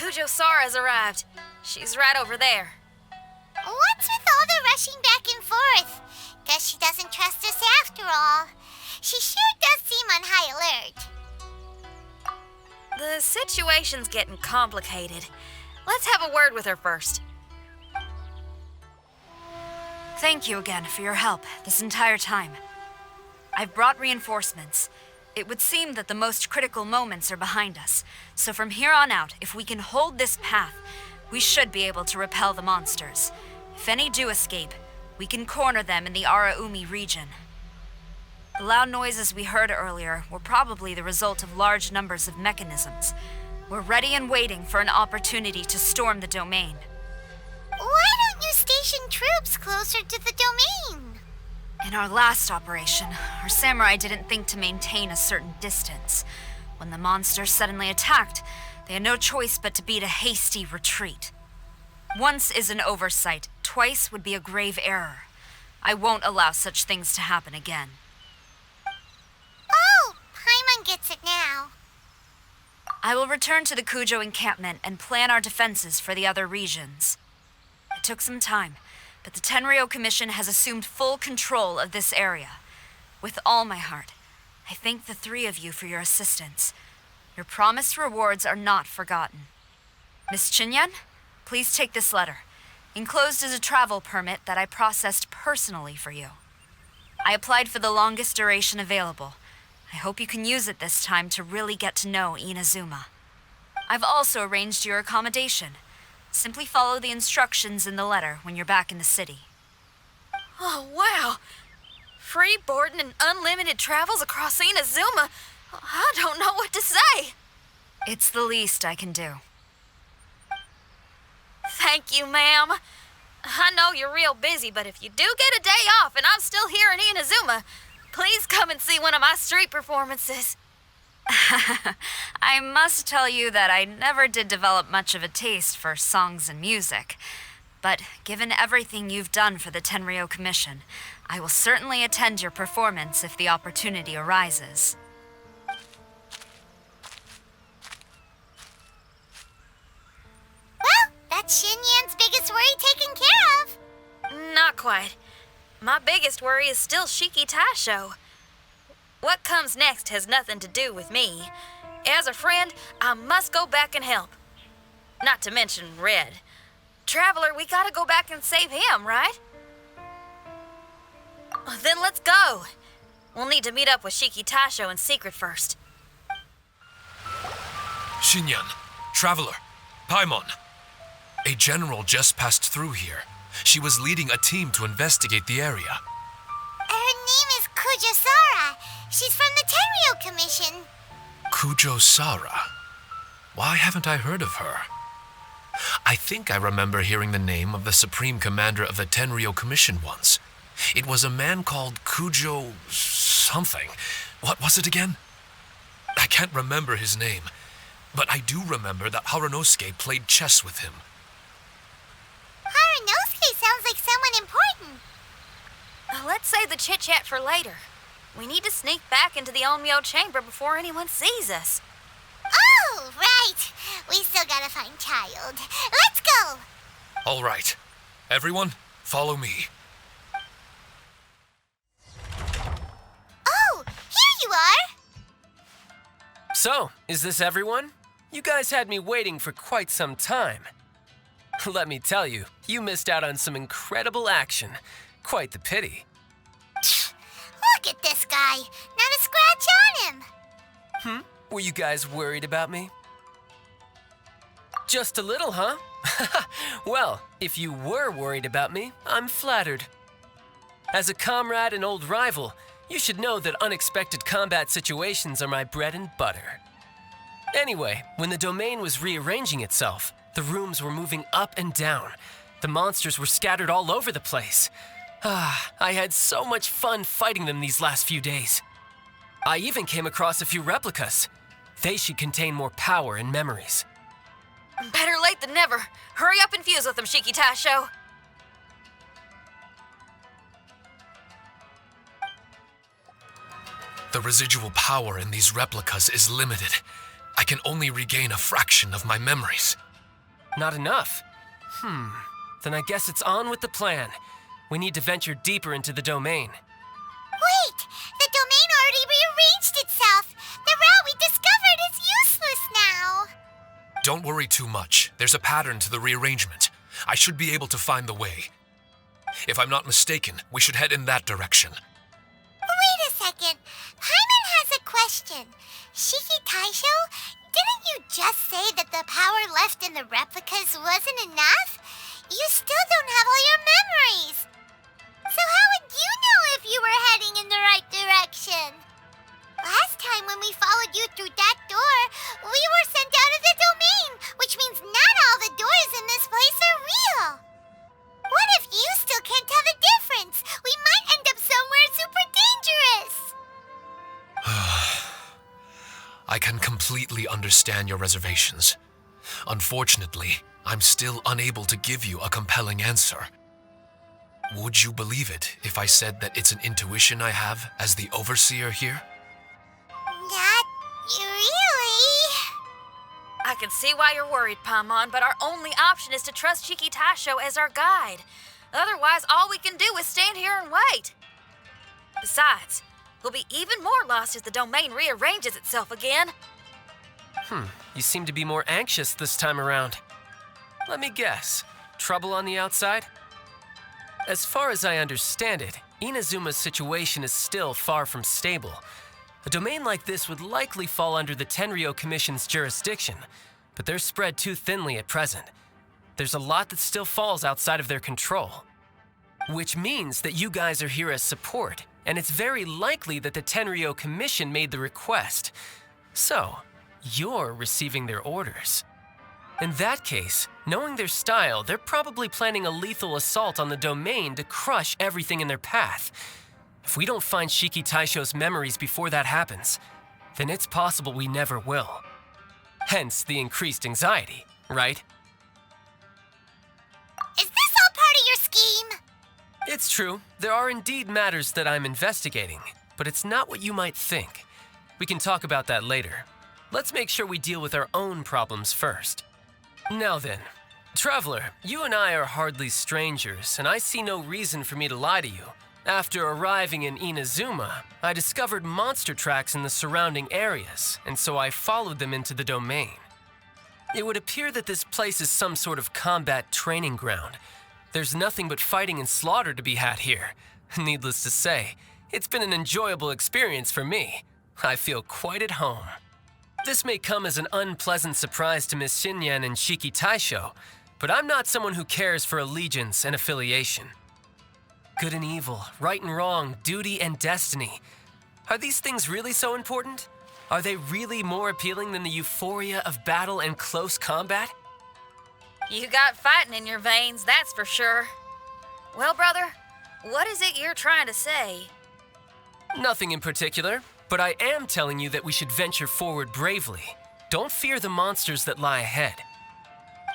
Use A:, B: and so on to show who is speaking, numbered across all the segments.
A: Kujo-sara's arrived. She's right over there.
B: What's with all the rushing back and forth? Guess she doesn't trust us after all. She sure does seem on high alert.
A: The situation's getting complicated. Let's have a word with her first.
C: Thank you again for your help this entire time. I've brought reinforcements. It would seem that the most critical moments are behind us, so from here on out, if we can hold this path, we should be able to repel the monsters. If any do escape, we can corner them in the Araumi region. The loud noises we heard earlier were probably the result of large numbers of mechanisms. We're ready and waiting for an opportunity to storm the domain.
B: Why don't you station troops closer to the domain?
C: In our last operation, our samurai didn't think to maintain a certain distance. When the monsters suddenly attacked, they had no choice but to beat a hasty retreat. Once is an oversight, twice would be a grave error. I won't allow such things to happen again.
B: Oh, Paimon gets it now.
C: I will return to the Kujo encampment and plan our defenses for the other regions. It took some time, but the Tenryo Commission has assumed full control of this area. With all my heart, I thank the three of you for your assistance. Your promised rewards are not forgotten. Miss Chinyan, please take this letter. Enclosed is a travel permit that I processed personally for you. I applied for the longest duration available. I hope you can use it this time to really get to know Inazuma. I've also arranged your accommodation. Simply follow the instructions in the letter when you're back in the city.
A: Oh, wow. Free boarding and unlimited travels across Inazuma. I don't know what to say.
C: It's the least I can do.
A: Thank you, ma'am. I know you're real busy, but if you do get a day off and I'm still here in Inazuma, please come and see one of my street performances.
C: I must tell you that I never did develop much of a taste for songs and music. But given everything you've done for the Tenryo Commission, I will certainly attend your performance if the opportunity arises.
B: Well, that's Xinyan's biggest worry taken care of.
A: Not quite. My biggest worry is still Shiki Taisho. What comes next has nothing to do with me. As a friend, I must go back and help. Not to mention Red. Traveler, we gotta go back and save him, right? Then let's go. We'll need to meet up with Shiki Taisho in secret first.
D: Xinyan, Traveler, Paimon. A general just passed through here. She was leading a team to investigate the area.
B: Her name is Kujo-sara. She's from the Tenryo Commission.
D: Kujo-sara? Why haven't I heard of her? I think I remember hearing the name of the Supreme Commander of the Tenryo Commission once. It was a man called Kujo... something. What was it again? I can't remember his name, but I do remember that Haranosuke played chess with him.
B: Haranosuke sounds like someone important.
A: Let's save the chit-chat for later. We need to sneak back into the Onmyo chamber before anyone sees us.
B: Oh, right. We still gotta find Child. Let's go.
D: All right. Everyone, follow me.
B: Oh, here you are.
E: So, is this everyone? You guys had me waiting for quite some time. Let me tell you, you missed out on some incredible action. Quite the pity.
B: Look at this guy. Not a scratch on him.
E: Were you guys worried about me? Just a little, huh? Well, if you were worried about me, I'm flattered. As a comrade and old rival, you should know that unexpected combat situations are my bread and butter. Anyway, when the domain was rearranging itself, the rooms were moving up and down. The monsters were scattered all over the place. I had so much fun fighting them these last few days. I even came across a few replicas. They should contain more power and memories.
A: Better late than never. Hurry up and fuse with them, Shiki Taisho.
D: The residual power in these replicas is limited. I can only regain a fraction of my memories.
E: Not enough. Then I guess it's on with the plan. We need to venture deeper into the domain.
B: Wait! The domain already rearranged itself! The route we discovered is useless now!
D: Don't worry too much. There's a pattern to the rearrangement. I should be able to find the way. If I'm not mistaken, we should head in that direction.
B: Wait a second. Paimon has a question. Shiki Taisho, didn't you just say that the power left in the replicas wasn't enough? You still don't have all your memories. So how would you know if you were heading in the right direction? Last time when we followed you through that door, we were sent out of the domain, which means not all the doors in this place are real. What if you still can't tell the difference? We might end up somewhere super dangerous.
D: I can completely understand your reservations. Unfortunately, I'm still unable to give you a compelling answer. Would you believe it if I said that it's an intuition I have as the overseer here?
B: Not really.
A: I can see why you're worried, Paimon, but our only option is to trust Shiki Taisho as our guide. Otherwise, all we can do is stand here and wait. Besides, we'll be even more lost if the domain rearranges itself again.
E: You seem to be more anxious this time around. Let me guess. Trouble on the outside? As far as I understand it, Inazuma's situation is still far from stable. A domain like this would likely fall under the Tenryou Commission's jurisdiction, but they're spread too thinly at present. There's a lot that still falls outside of their control. Which means that you guys are here as support, and it's very likely that the Tenryou Commission made the request. So, you're receiving their orders. In that case, knowing their style, they're probably planning a lethal assault on the domain to crush everything in their path. If we don't find Shiki Taisho's memories before that happens, then it's possible we never will. Hence the increased anxiety, right?
B: Is this all part of your scheme?
E: It's true. There are indeed matters that I'm investigating, but it's not what you might think. We can talk about that later. Let's make sure we deal with our own problems first. Now then, Traveler, you and I are hardly strangers, and I see no reason for me to lie to you. After arriving in Inazuma, I discovered monster tracks in the surrounding areas, and so I followed them into the domain. It would appear that this place is some sort of combat training ground. There's nothing but fighting and slaughter to be had here. Needless to say, it's been an enjoyable experience for me. I feel quite at home. This may come as an unpleasant surprise to Miss Xinyan and Shiki Taisho, but I'm not someone who cares for allegiance and affiliation. Good and evil, right and wrong, duty and destiny. Are these things really so important? Are they really more appealing than the euphoria of battle and close combat?
A: You got fighting in your veins, that's for sure. Well, brother, what is it you're trying to say?
E: Nothing in particular, but I am telling you that we should venture forward bravely. Don't fear the monsters that lie ahead.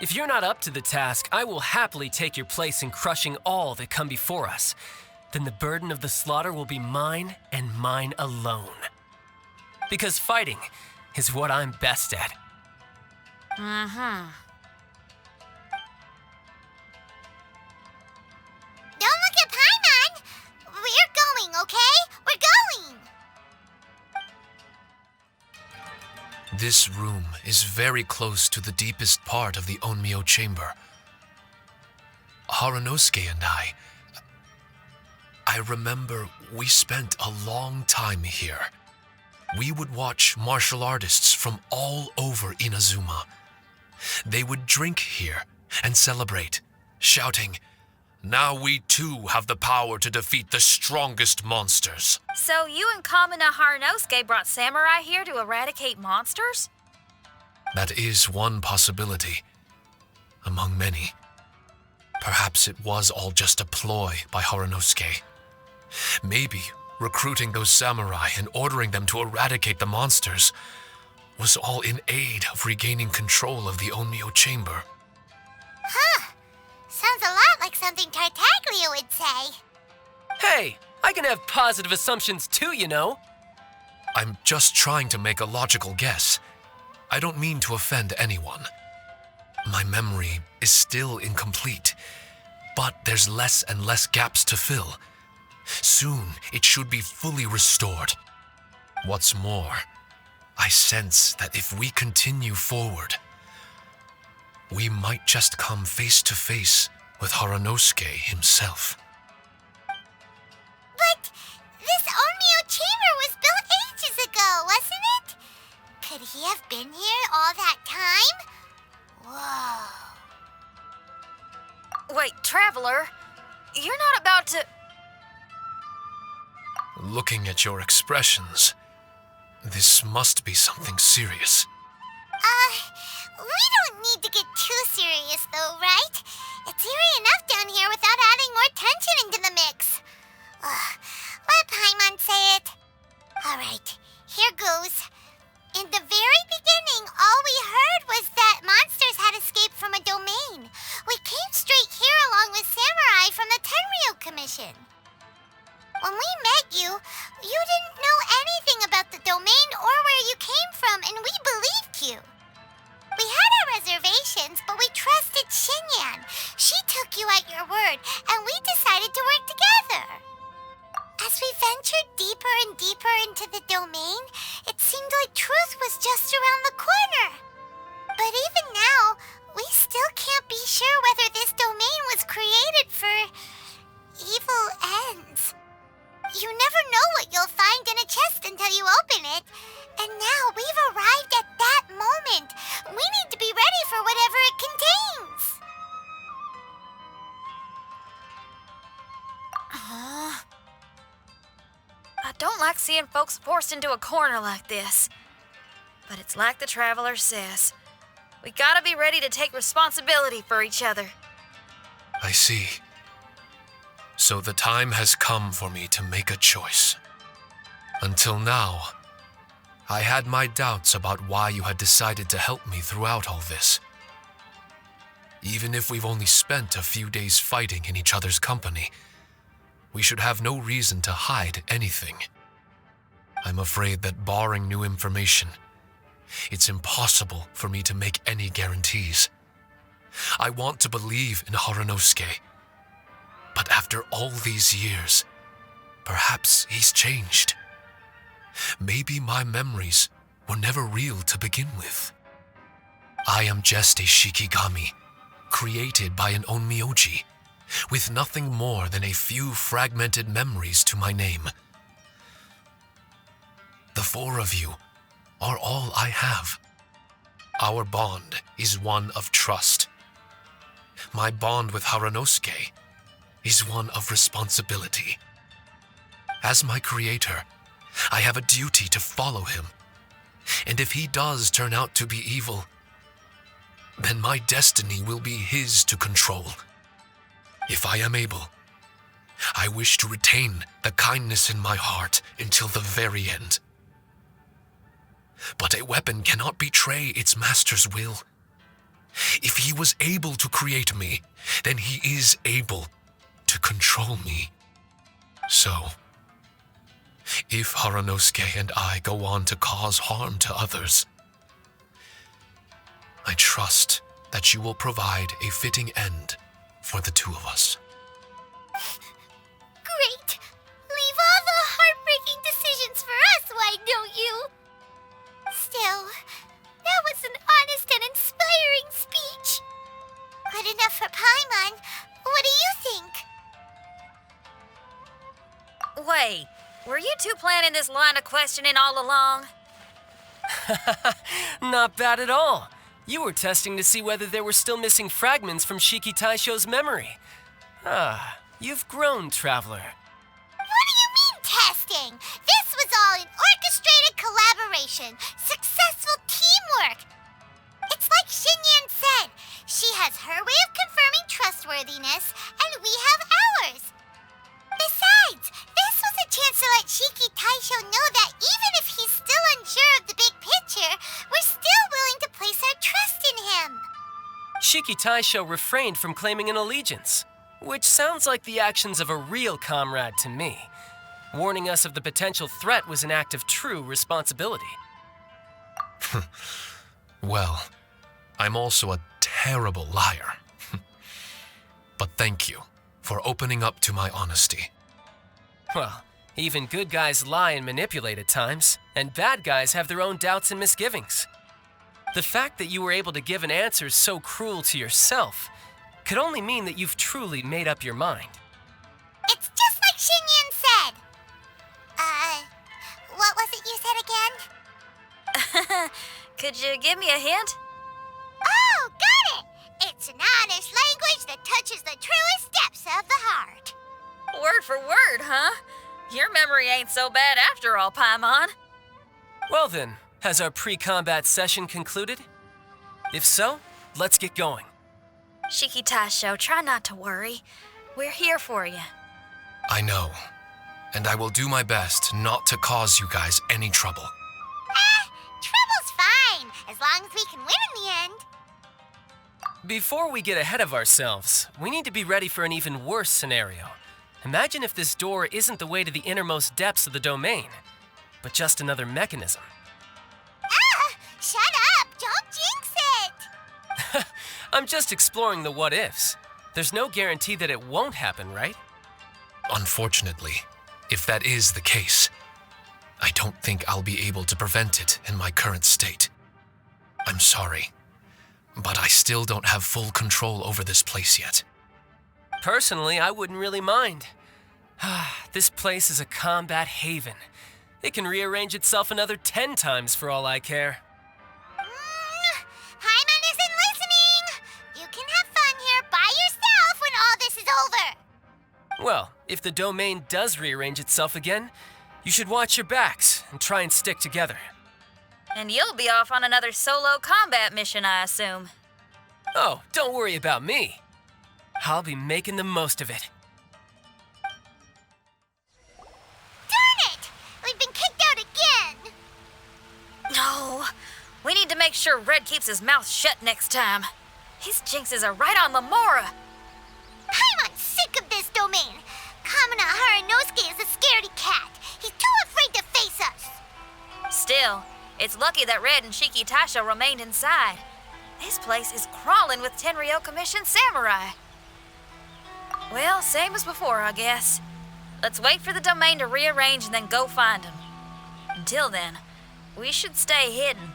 E: If you're not up to the task, I will happily take your place in crushing all that come before us. Then the burden of the slaughter will be mine and mine alone. Because fighting is what I'm best at.
B: Don't look at Paimon! We're going, okay? We're going!
D: This room is very close to the deepest part of the Onmyo chamber. Harunosuke and I remember we spent a long time here. We would watch martial artists from all over Inazuma. They would drink here and celebrate, shouting, "Now we too have the power to defeat the strongest monsters."
A: So you and Kamina Harunosuke brought samurai here to eradicate monsters?
D: That is one possibility, among many. Perhaps it was all just a ploy by Harunosuke. Maybe recruiting those samurai and ordering them to eradicate the monsters was all in aid of regaining control of the Onmyo chamber.
B: Huh. Sounds a lot like something Tartaglia would say.
E: Hey, I can have positive assumptions too, you know.
D: I'm just trying to make a logical guess. I don't mean to offend anyone. My memory is still incomplete, but there's less and less gaps to fill. Soon, it should be fully restored. What's more, I sense that if we continue forward, we might just come face to face with Haranosuke himself.
B: But this Onmyo chamber was built ages ago, wasn't it? Could he have been here all that time? Whoa.
A: Wait, Traveler, you're not about to...
D: Looking at your expressions, this must be something serious.
B: We don't need to get too serious though, right? It's eerie enough down here without adding more tension into the mix. Let Paimon say it. Alright, here goes. In the very beginning, all we heard was that monsters had escaped from a domain. We came straight here along with Samurai from the Tenryo Commission. When we met you, you didn't know anything about the domain or where you came from, and we believed you. We had our reservations, but we trusted Shinyan. She took you at your word, and we decided to work together. As we ventured deeper and deeper into the domain, it seemed like truth was just around the corner. But even now, we still can't be sure whether this domain was created for evil ends. You never know what you'll find in a chest until you open it. And now we've arrived at that moment. We need to be ready for whatever it contains.
A: I don't like seeing folks forced into a corner like this. But it's like the Traveler says. We gotta be ready to take responsibility for each other.
D: I see. So the time has come for me to make a choice. Until now, I had my doubts about why you had decided to help me throughout all this. Even if we've only spent a few days fighting in each other's company, we should have no reason to hide anything. I'm afraid that barring new information, it's impossible for me to make any guarantees. I want to believe in Haranosuke, but after all these years, perhaps he's changed. Maybe my memories were never real to begin with. I am just a Shikigami, created by an Onmyoji, with nothing more than a few fragmented memories to my name. The four of you are all I have. Our bond is one of trust. My bond with Haranosuke is one of responsibility. As my creator, I have a duty to follow him. And if he does turn out to be evil, then my destiny will be his to control. If I am able, I wish to retain the kindness in my heart until the very end. But a weapon cannot betray its master's will. If he was able to create me, then he is able to control me. So, if Haranosuke and I go on to cause harm to others, I trust that you will provide a fitting end for the two of us.
B: Great! Leave all the heartbreaking decisions for us, why don't you? Still, that was an honest and inspiring speech. Good enough for Paimon. What do you think?
A: Wait, were you two planning this line of questioning all along?
E: Not bad at all. You were testing to see whether there were still missing fragments from Shiki Taisho's memory. You've grown, Traveler.
B: What do you mean, testing? This was all an orchestrated collaboration. Successful teamwork. It's like Shinyan said. She has her way of confirming trustworthiness, and we have ours. Besides, this was a chance to let Shiki Taisho know that even if he's still unsure of the big picture, we're still willing to place our trust in him.
E: Shiki Taisho refrained from claiming an allegiance, which sounds like the actions of a real comrade to me. Warning us of the potential threat was an act of true responsibility.
D: Well, I'm also a terrible liar. But thank you for opening up to my honesty.
E: Well, even good guys lie and manipulate at times, and bad guys have their own doubts and misgivings. The fact that you were able to give an answer so cruel to yourself could only mean that you've truly made up your mind.
B: It's just like Xingyan said. What was it you said again?
A: Could you give me a hint?
B: Oh, got it! It's an honest language that touches the truest depths of the heart.
A: Word for word, huh? Your memory ain't so bad after all, Paimon.
E: Well then, has our pre-combat session concluded? If so, let's get going.
A: Shiki Taisho, try not to worry. We're here for you.
D: I know, and I will do my best not to cause you guys any trouble.
B: Trouble's fine, as long as we can win in the end.
E: Before we get ahead of ourselves, we need to be ready for an even worse scenario. Imagine if this door isn't the way to the innermost depths of the domain, but just another mechanism.
B: Shut up! Don't jinx it!
E: I'm just exploring the what-ifs. There's no guarantee that it won't happen, right?
D: Unfortunately, if that is the case, I don't think I'll be able to prevent it in my current state. I'm sorry, but I still don't have full control over this place yet.
E: Personally, I wouldn't really mind. This place is a combat haven. It can rearrange itself another 10 times for all I care.
B: Hyman isn't listening! You can have fun here by yourself when all this is over!
E: Well, if the domain does rearrange itself again, you should watch your backs and try and stick together.
A: And you'll be off on another solo combat mission, I assume.
E: Oh, don't worry about me. I'll be making the most of it.
B: Darn it! We've been kicked out again!
A: No, we need to make sure Red keeps his mouth shut next time. His jinxes are right on Lamora.
B: I'm sick of this domain. Kamina Haranosuke is a scaredy cat. He's too afraid to face us.
A: Still, it's lucky that Red and Shiki Taisho remained inside. This place is crawling with Tenryo Commission samurai. Well, same as before, I guess. Let's wait for the domain to rearrange and then go find him. Until then, we should stay hidden.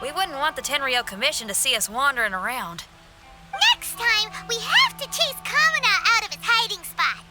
A: We wouldn't want the Tenryo Commission to see us wandering around.
B: Next time, we have to chase Kamina out of his hiding spot.